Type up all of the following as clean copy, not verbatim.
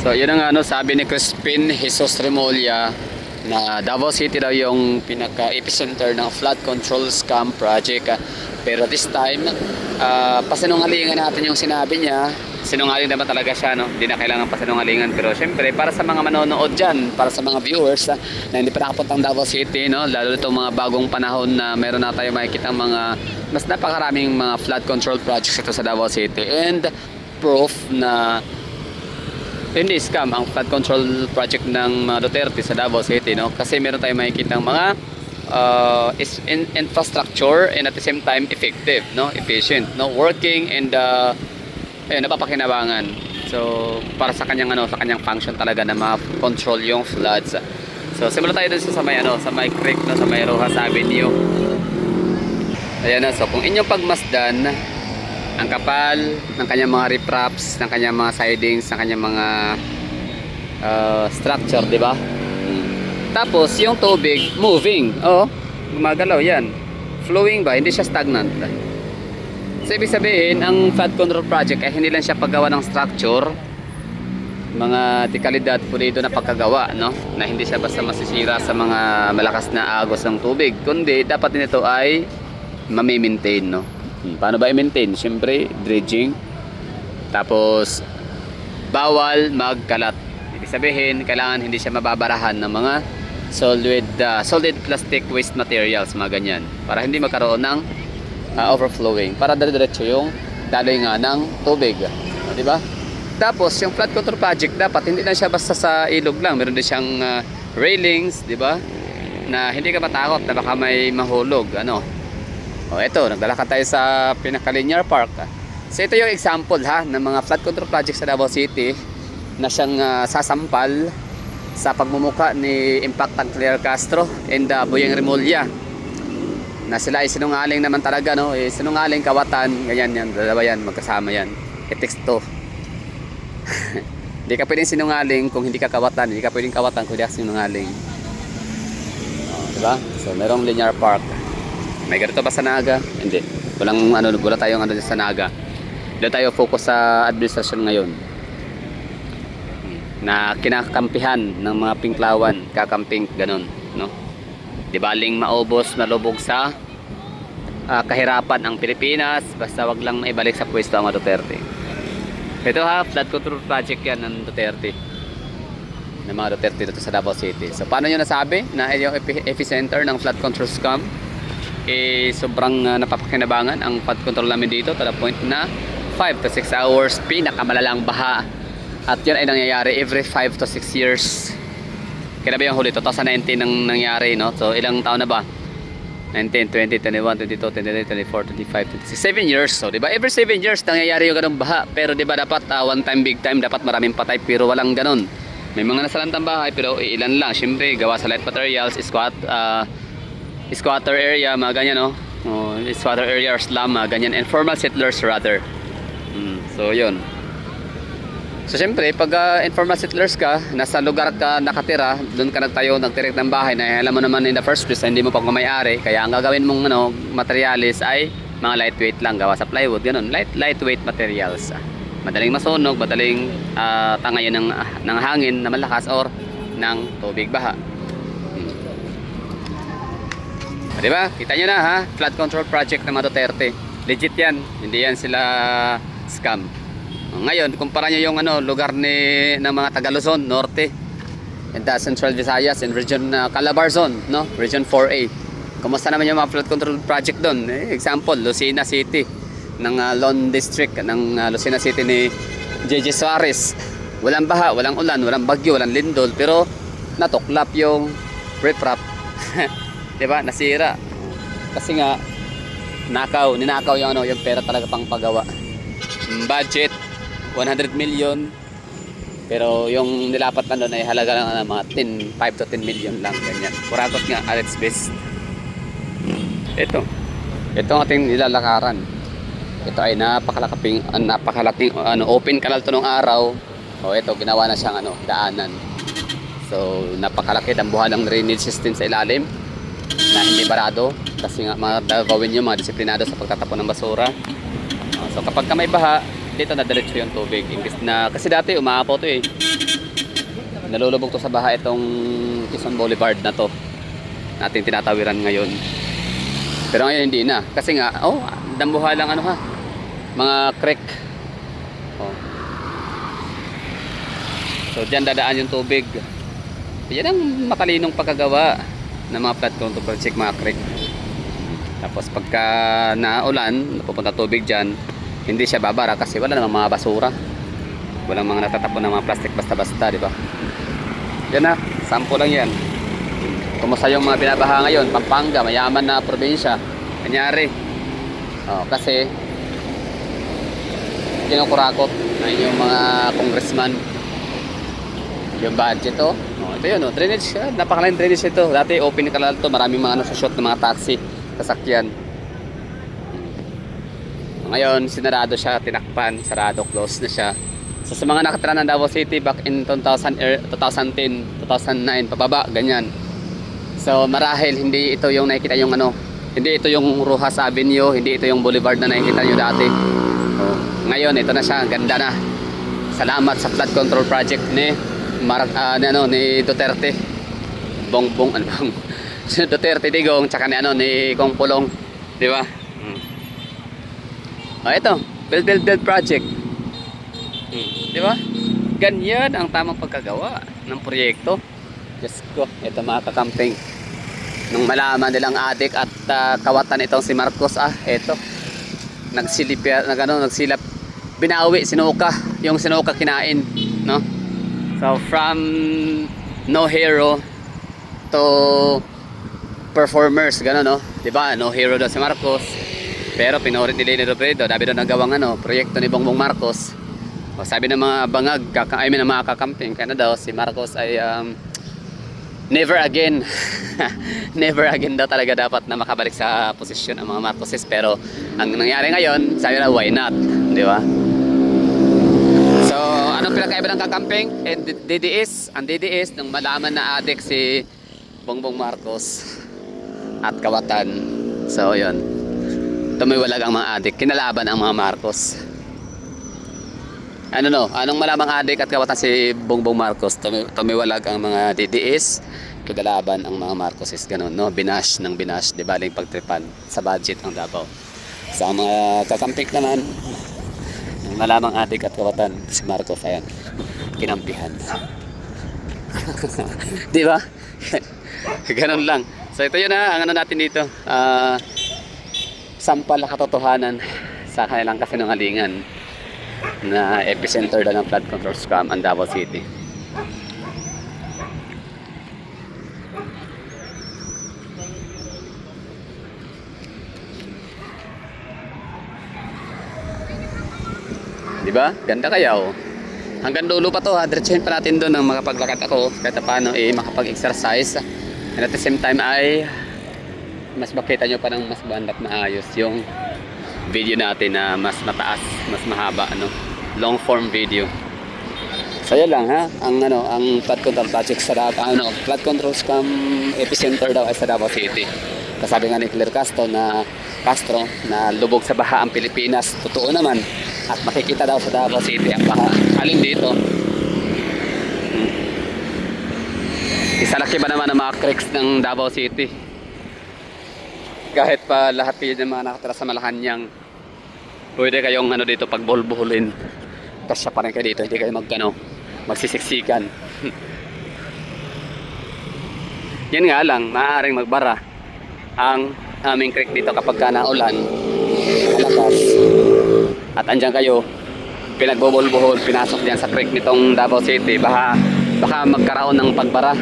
So yun ang sabi ni Crispin Jesus Remolla na Davao City daw yung pinaka-epicenter ng flood control scam project. Pero this time, pasinungalingan natin yung sinabi niya. Sinungaling naman talaga siya, no? Hindi na kailangan pasinungalingan. Pero syempre, para sa mga manonood dyan, para sa mga viewers na hindi pa nakapuntang Davao City, no? Lalo itong mga bagong panahon na meron na tayo makikita mga mas napakaraming mga flood control projects ito sa Davao City. And proof na hindi scam ang flood control project ng Duterte sa Davao City, no? Kasi meron tayong makikita mga infrastructure and at the same time effective, no? Efficient, no? Working and napapakinabangan. So para sa kanyang sa kanyang function talaga na ma-control yung floods. So simula tayo dun sa may sa may creek, no? Sa may Rojas Avenue. Ayan na, so kung inyong pagmasdan ang kapal ng kanyang mga ripraps, ng kanyang mga sidings, ng kanyang mga structure, di ba? Tapos yung tubig moving, gumagalaw yan, flowing ba, hindi siya stagnant. So ibig sabihin ang flood control project ay hindi lang siya paggawa ng structure, mga dekalidad po dito na pagkagawa, no? Na hindi siya basta masisira sa mga malakas na agos ng tubig, kundi dapat din ito ay mami-maintain, no? Paano ba i-maintain? Siyempre, dredging. Tapos bawal magkalat. Ibig sabihin, kailangan hindi siya mababarahan ng mga solid plastic waste materials, mga ganyan, para hindi magkaroon ng overflowing, para dire-diretso yung daloy nga ng tubig, di ba? Tapos yung flood control project dapat hindi lang siya basta sa ilog lang, meron din siyang railings, di ba, na hindi ka matakot na baka may mahulog, eto, naglalakad tayo sa pinaka-linear park. So ito yung example ng mga flood control projects sa Davao City na siyang sasampal sa pagmumuka ni Impactang Claire Castro and Boyeng Remulla, na sila ay sinungaling naman talaga, no? Sinungaling, kawatan, ganyan yan, dalawa yan, magkasama yan. It takes two. Hindi ka pwedeng sinungaling kung hindi ka kawatan, hindi ka pwedeng kawatan kung hindi ka sinungaling. Diba? So merong linear park. May ganito ba sa Naga? Hindi. Walang wala tayong sa Naga. Doon tayo focus sa administrasyon ngayon. Na kinakampihan ng mga pinklawan, kakamping, ganun, no? Di baling maubos, malubog sa kahirapan ang Pilipinas, basta wag lang maibalik sa pwesto ang Duterte. Ito flood control project yan ng Duterte. Ng mga Duterte dito sa Davao City. So paano nyo nasabi na yung epicenter ng flood control scam? Sobrang napapakinabangan ang flood control namin dito to the point na 5 to 6 hours pinakamalalang baha. At yun ay nangyayari every 5 to 6 years. Kaya ba yung huli? 2019 nang nangyari, no? So ilang taon na ba? 19, 20, 21, 22, 23, 24, 25, 26, 7 years. So diba every 7 years nangyayari yung ganung baha. Pero diba dapat one time, big time, dapat maraming patay, pero walang ganun. May mga nasalantang bahay pero ilan lang. Siyempre gawa sa light materials, squatter area, mga ganyan, no? Squatter area or slum, mga ganyan, and formal settlers rather. So yun. So syempre pag informal settlers ka, nasa lugar ka nakatira, doon ka nagtirik ng bahay na alam mo naman in the first place hindi mo pagmamayari, kaya ang gagawin mong materials ay mga lightweight lang, gawa sa plywood, ganun, lightweight materials. Madaling masunog, madaling tangayin ng hangin na malakas or ng tubig baha. Diba? Kita nyo na flood control project ng mga Duterte. Legit yan, hindi yan sila scam. Ngayon, kumpara nyo yung lugar ng mga taga Luzon, Norte, and Central Visayas, and Region Calabarzon, no? Region 4A. Kumusta naman yung mga flood control project doon? Example, Lucena City, ng Lone District, ng Lucena City ni JJ Suarez. Walang baha, walang ulan, walang bagyo, walang lindol, pero natuklap yung riprap. Diba? Nasira. Kasi nga, ninakaw yung yung pera talaga pang pagawa. Budget 100 million, pero yung nilapat na doon ay halaga lang mga 5 to 10 million lang, ganyan. Kurakot nga at its best. Ito ang ating nilalakaran. Ito ay napakalaking open canal to nung araw. Ito ginawa na siyang daanan. So napakalaki dambuhan ng drainage system sa ilalim na hindi barado, kasi nga mga gawin nyo mga disiplinado sa pagtatapon ng basura. So kapag ka may baha, dito na diretso yung tubig. Imbis na, kasi dati umaapaw to eh. Nalulubog to sa baha itong Quezon Boulevard na to. Natin tinatawiran ngayon. Pero ngayon hindi na. Kasi nga, dambuha lang ano ha. Mga creek. Oh. So dyan dadaan yung tubig. Yan ang matalinong pagkagawa ng mga flood control project, mga creek. Tapos pagka naulan, napupunta tubig dyan, hindi siya babara kasi wala namang mga basura. Walang mga natatapon ng mga plastic basta-basta, di ba? Yan na, sample lang yan. Kumusta yung mga binabaha ngayon? Pampanga, mayaman na probinsya. Kanyari. Kasi kinukurakot na yung mga congressman yung budget ito yun drainage, napakalaking drainage ito. Dati open kalal to, maraming mga sa shot ng mga taxi, sasakyan. Ngayon sinarado siya, tinakpan, sarado, close na siya. So sa mga nakatira ng Davao City back in 2010, 2009 pababa, ganyan. So marahil hindi ito yung nakikita yung hindi ito yung Rojas Avenue, hindi ito yung boulevard na nakikita nyo dati. Ngayon ito na siya, ganda na. Salamat sa flood control project ni Duterte. Bongbong Duterte Digong, tsaka ni Kong Pulong, di ba? Ito, build project. Di ba? Ganyan ang tamang pagkagawa ng proyekto. Diyos ko, ito mga kakamping. Nung malaman nilang adik at kawatan itong si Marcos, ito. Nagsilip, binawi, sinuka. Yung sinuka kinain, no? So from no hero to performers, gano'n, no? Di ba? No hero daw si Marcos. Pero pinorit ni Leni Robredo, dabi daw nagawang proyekto ni Bongbong Marcos. Sabi ng mga bangag, ng mga kakamping, kaya na daw si Marcos ay never again. Never again daw talaga dapat na makabalik sa posisyon ang mga Marcoses. Pero ang nangyari ngayon, sabi na why not, di ba? So anong pinakaiba ng kakamping and DDS? Ang DDS nung malaman na adik si Bongbong Marcos at kawatan, so yun, tumiwalag ang mga adik, kinalaban ang mga Marcos. Anong malamang adik at kawatan si Bongbong Marcos, tumiwalag ang mga DDS, kagalaban ang mga Marcoses, ganun, no? Binash, di baling pagtripan sa budget ng Davao. Sa mga kakampik naman, ang malamang adik at kawatan si Marcos, ayan, kinampihan. Di ba? Ganun lang. So ito yun ang natin dito, sampal na katotohanan sa kanilang kasinungalingan na epicenter na ng flood control scam ang Davao City. Diba? Ganda kaya hanggang dulo pa to ha. Diretsuhin pa natin doon ng makapaglakad ako kahit paano makapag-exercise. And at the same time ay mas makita nyo pa ng mas bandat maayos yung video natin na mas mataas, mas mahaba, long form video. So yan lang ha, ang flood control project sa flood control scam epicenter daw ay sa Davao City. Kasabi nga ni Claire Castro na lubog sa baha ang Pilipinas, totoo naman. At makikita daw sa Davao City ang baha. Alin dito? Isalaki ba naman ang mga creeks ng Davao City? Kahit pa lahat kayo ng mga nakatira sa Malacanang, pwede kayong dito pagbuhol-buhulin. Kasya pa rin kayo dito, hindi kayo magsisiksikan. Yan nga lang, maaaring magbara ang aming creek dito kapag ka naulan, malakas. At andyan kayo, pinagbubuhol-buhol, pinasok dyan sa creek nitong Davao City, baka magkaroon ng pagbara.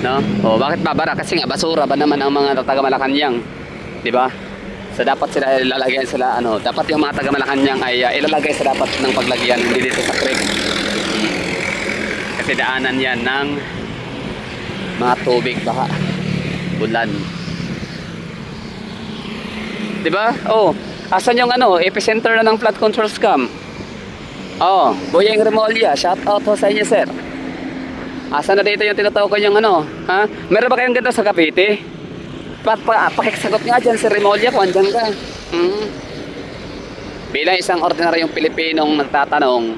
No? Bakit babara? Kasi nga basura ba naman ang mga taga Malacanang, 'di ba? So dapat sila ilalagay dapat yung mga taga Malacanang ay ilalagay sa dapat ng paglagyan, hindi dito sa creek. Kasi daanan 'yan ng mga tubig, baha, bulan. 'Di ba? Asan yung epicenter na ng flood control scam? Boyeng Remolia, shout out sa inyo, sir. Asa na dito yung tinutukoy yung ha? Meron ba kayong ganito sa Cavite? Pakiksagot nga dyan si Remolia kung andyan ka. Bilang isang ordinaryong Pilipinong nagtatanong,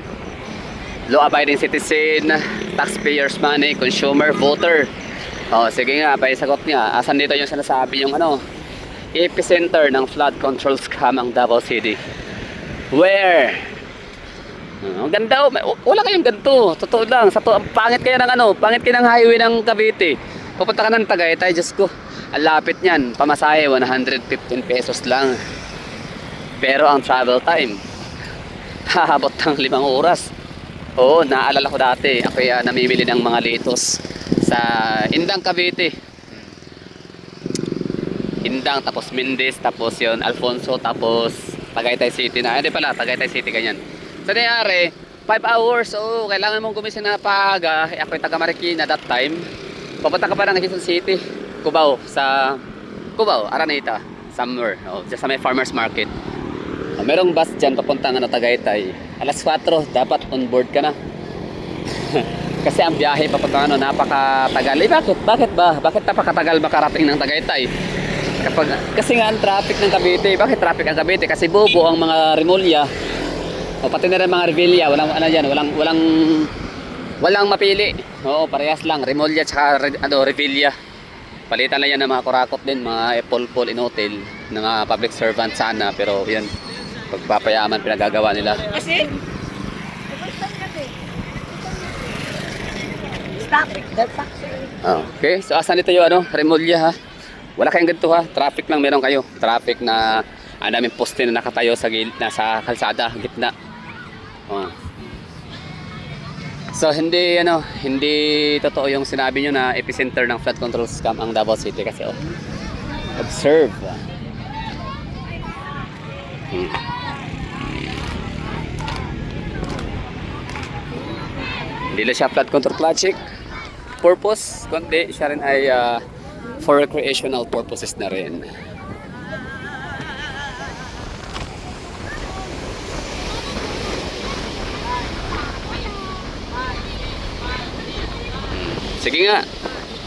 law-abiding citizen, taxpayers money, consumer, voter. Sige nga, paisagot nga. Asan dito yung sinasabi yung epicenter ng flood control scam ang Davao City? Where? Ang ganda wala kayong ganito. Totoo lang. Pangit kayo ng pangit kayo ng highway ng Cavite. Pupunta ka ng Tagaytay, Diyos ko. Ang lapit niyan. Pamasahe, 115 pesos lang. Pero ang travel time, hahabot ng 5 oras. Oo, naalala ko dati. Ako namimili ng mga litos sa Indang, Cavite. Indang, tapos Mindis, tapos yon Alfonso, tapos Tagaytay City na. Hindi pala, Tagaytay City, ganyan. So, nangyari, 5 hours. Oo, kailangan mong gumising na paaga. Ako yung taga Marikina that time. Papunta ka pa ng Quezon City. Cubao, Araneta. Somewhere. Just sa may farmer's market. Merong bus dyan papuntang Tagaytay. Alas 4, dapat on board ka na. Kasi ang biyahe papuntang napakatagal. Bakit ba? Bakit napakatagal makarating ng Tagaytay? Kasi nga ang traffic ng Cavite. Bakit traffic ang Cavite? Kasi bobo ang mga Rimulya. Pati na rin mga Revilla. Walang mapili. Oo, parehas lang. Rimulya tsaka Revilla. Palitan lang yan ng mga kurakot din. Mga Polpol in hotel. Ng mga public servant sana. Pero yan, pagpapayaman pinagagawa nila. Kasi stop it. Okay, so asan ito yung Rimulya ha? Wala kayong ganito ha. Traffic lang meron kayo. Traffic na ang daming poste na nakatayo sa nasa kalsada, gitna. So hindi totoo yung sinabi nyo na epicenter ng flood control scam ang Davao City kasi observe. Hindi lang siya flood control project purpose, kundi siya rin ay for recreational purposes na rin. Sige nga.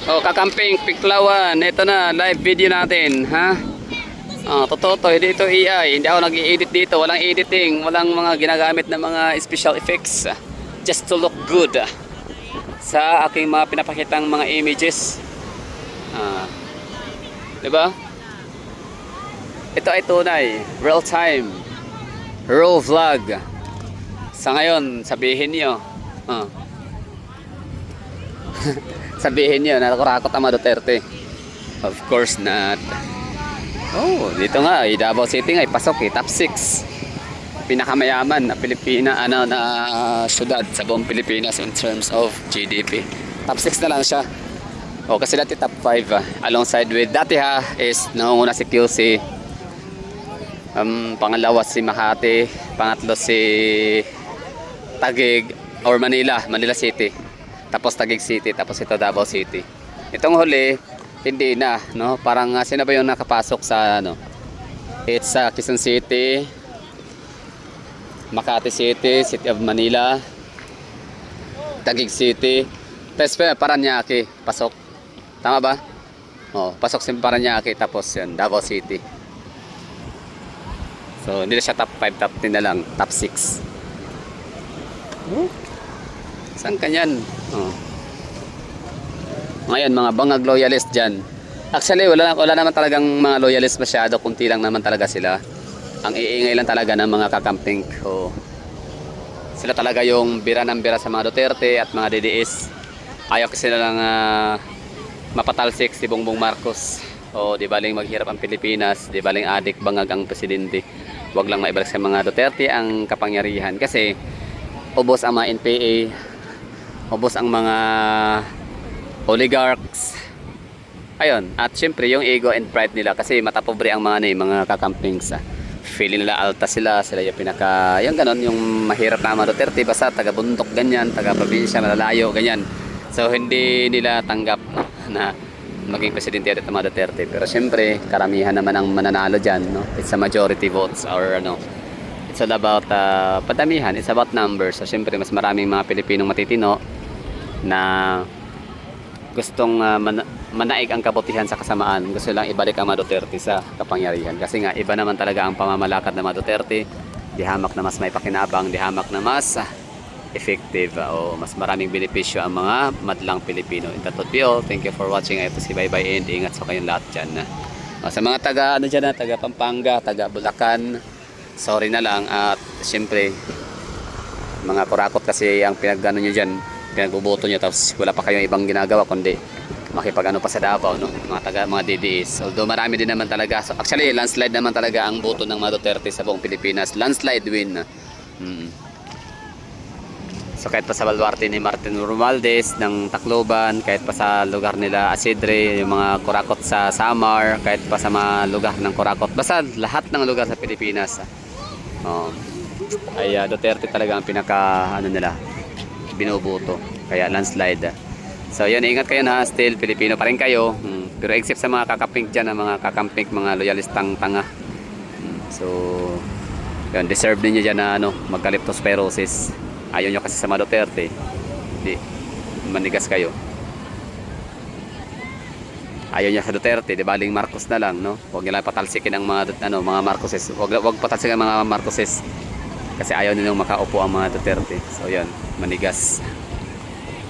Kakamping, Piklawan. Ito na, live video natin, ha? Totoo to, hindi ito AI. Hindi ako nag-i-edit dito. Walang editing, walang mga ginagamit na mga special effects. Just to look good sa aking mga pinapakitang mga images. Diba? Ito ay tunay, real time, raw vlog. Sa ngayon, sabihin niyo, sabihin niyo na kurakot ang mga Duterte. Of course not. Dito nga, Davao City nga, pasok top 6 pinakamayaman na na syudad sa buong Pilipinas in terms of GDP. Top 6 na lang siya. Kasi dati top 5 alongside with dati is nangunguna si QC, pangalawa si Makati, pangatlo si Taguig or Manila City, tapos Taguig City, tapos ito Davao City. Itong huli hindi na, no? Parang sino ba yung nakapasok sa it's Quezon City, Makati City, City of Manila, Taguig City, tapos Paranaque pasok. Tama ba? Pasok si Paranaque, tapos yun, Davao City. So hindi na siya top 5, top 10 na lang, top 6. Saan kanyan? Ngayon mga bangag loyalist dyan. Actually wala naman talagang mga loyalist masyado. Kunti lang naman talaga sila. Ang iingay lang talaga ng mga kakamping. Sila talaga yung bira ng bira sa mga Duterte at mga DDS. Ayaw kasi sila lang mapatalsik si Bongbong Marcos. Di baling maghirap ang Pilipinas. Di baling adik bangag ang presidente. Huwag lang maibalik sa mga Duterte ang kapangyarihan. Kasi ubos ang mga NPA, ubos ang mga oligarchs. Ayun, at syempre yung ego and pride nila kasi matapobre ang mga kakampings. Feeling nila alta sila yung yung ganon, yung mahirap na mga Duterte, basta taga bundok ganyan, taga probinsya, malalayo ganyan. So hindi nila tanggap na maging presidente at mga Duterte. Pero syempre, karamihan naman ang mananalo dyan, no? It's a majority votes or it's all about padamihan, it's about numbers. So syempre, mas maraming mga Pilipinong matitino na gustong manaig ang kabutihan sa kasamaan. Gusto lang ibalik ang mga Duterte sa kapangyarihan. Kasi nga, iba naman talaga ang pamamalakad ng mga Duterte. Di hamak na mas may pakinabang, di hamak na mas effective o mas maraming benepisyo ang mga madlang Pilipino. And that would be all. Thank you for watching. Ito si Bye Bye and ingat sa kayong lahat dyan. Sa mga taga ano dyan, taga Pampanga, taga Bulacan, sorry na lang. At siyempre mga kurakot kasi ang pinagano nyo dyan, pinagbubuto nyo, tapos wala pa kayong ibang ginagawa kundi makipag ano pa sa Davao, no? Mga taga mga DDS. Although marami din naman talaga. So, actually landslide naman talaga ang boto ng mga Duterte sa buong Pilipinas. Landslide win. So kahit pa sa Baluarte ni Martin Romualdez ng Tacloban, kahit pa sa lugar nila Asidre, yung mga kurakot sa Samar, kahit pa sa mga lugar ng kurakot, basta lahat ng lugar sa Pilipinas ay Duterte talaga ang pinaka ano nila binubuto, kaya landslide. So yun, ingat kayo na, still Pilipino pa rin kayo, pero except sa mga kakamping dyan, mga kakamping, mga loyalistang tanga. So yun, deserve din nyo dyan na ano, magka-leptospirosis. Ayaw nyo kasi sa mga Duterte, di manigas kayo. Ayaw niya sa Duterte, di baling Marcos na lang, no? Huwag nila patalsikin ang mga ano, mga Marcoses. Huwag patalsikin ang mga Marcoses kasi ayaw nilang makaupo ang mga Duterte. So yun, manigas.